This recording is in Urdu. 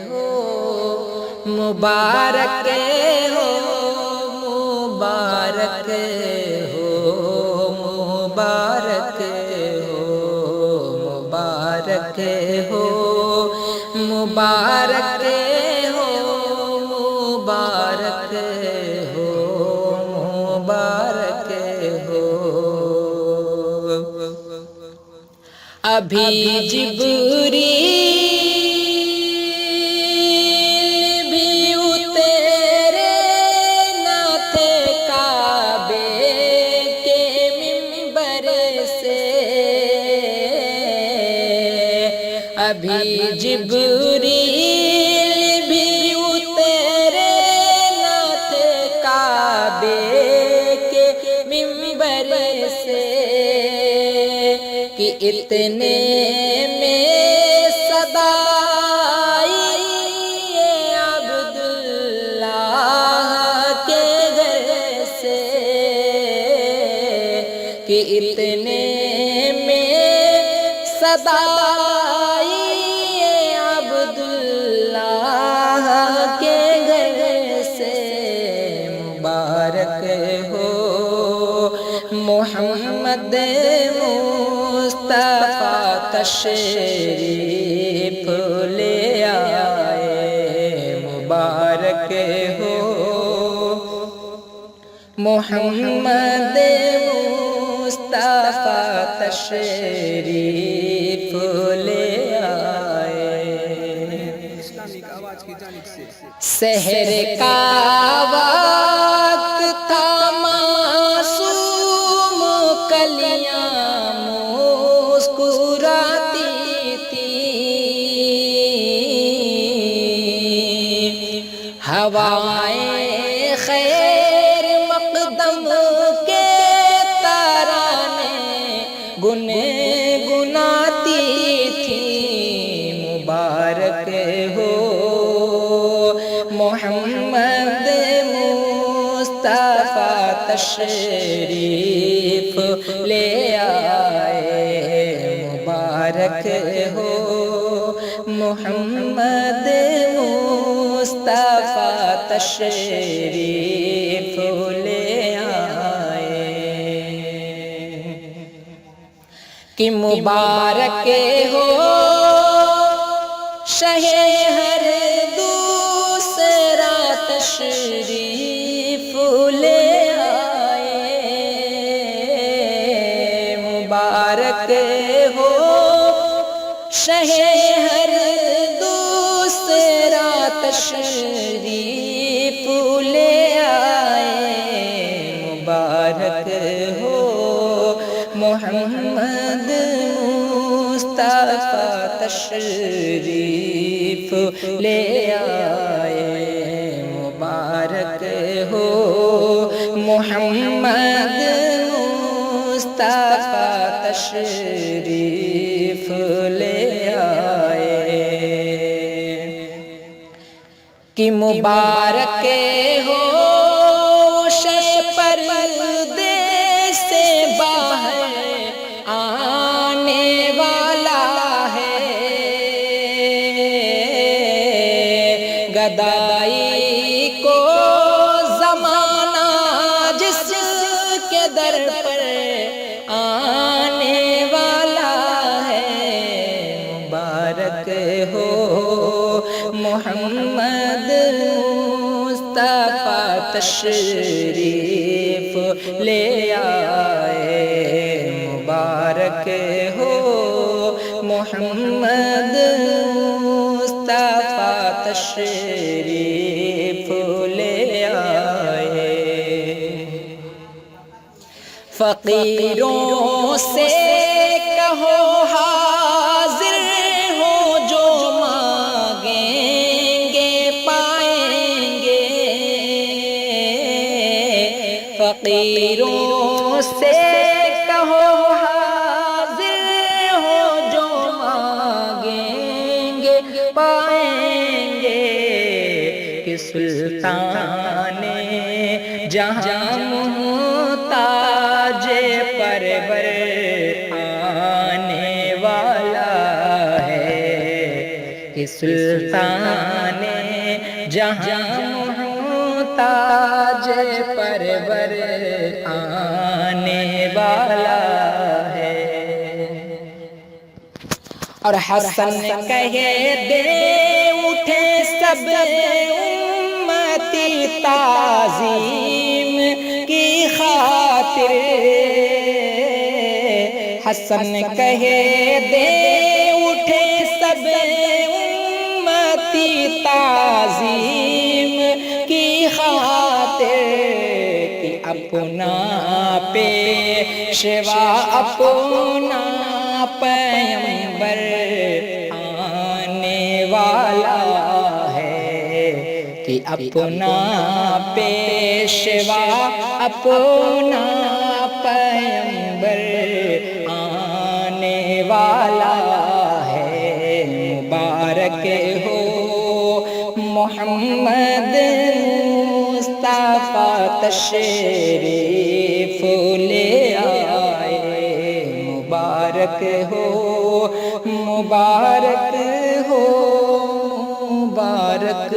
ہو مبارک ہو مبارک ہو مبارک ہو مبارک ہو مبارک ہو مبارک ہو مبارک ہو ابھی جبریل بھی اترے نہ تھے کعبے کے منبر سے ابھی جبریل بھی اترے نہ تھے کعبے کے منبر سے کہ اتنے میں صدا آئی عبداللہ کے گھر سے کہ اتنے میں صدا آئی عبداللہ کے گھر سے مبارک ہو محمد مصطفیٰ تشریف لے آئے مبارک ہو محمد مصطفیٰ تشریف لے آئے سحر کا وقت تھا معصوم کلیاں مسکراتی تھی ہوائیں خیر مقدم کے ترانے گنگناتی تھی مبارک ہو محمد مصطفیٰ تشریف لے آئے مبارک ہو محمد مصطفیٰ تشریف لے آئے کہ مبارک ہو شہ ہر دوسرا تشریف لے آئے مبارک ہو شہ ہر دوسرا تشریف لے آئے مبارک ہو محمد مصطفیٰ تشریف لے آئے مبارک ہو محمد مصطفیٰ تشریف لے آئے کہ مبارک ہو شہ پردے سے باہر آنے والا ہے گدائی کو زمانہ جس کے در پر آنے والا ہے مبارک ہو محمد مصطفیٰ تشریف لے آئے مبارک ہو محمد مصطفیٰ تشریف لے آئے فقیروں سے کہو حاضر ہو جو مانگیں گے پائیں گے فقیروں سے کہو حاضر ہو جو مانگیں گے پائیں گے کہ سلطان جہاں محتاج پرور آنے والا ہے کہ سلطان جہاں محتاج پرور آنے والا ہے۔ اور حسن کہے دے اٹھے سب امتی تعظیم کی خاطر، حسن کہے دے اٹھے سب امتی تعظیم کی خاطر، کہ اپنا پیشوا اپنا پیغمبر آنے والا ہے، کہ اپنا پیشوا اپنا پیغمبر آنے والا ہے۔ مبارک ہو محمد مصطفیٰ تشریف لے آئے، مبارک ہو، مبارک ہو، مبارک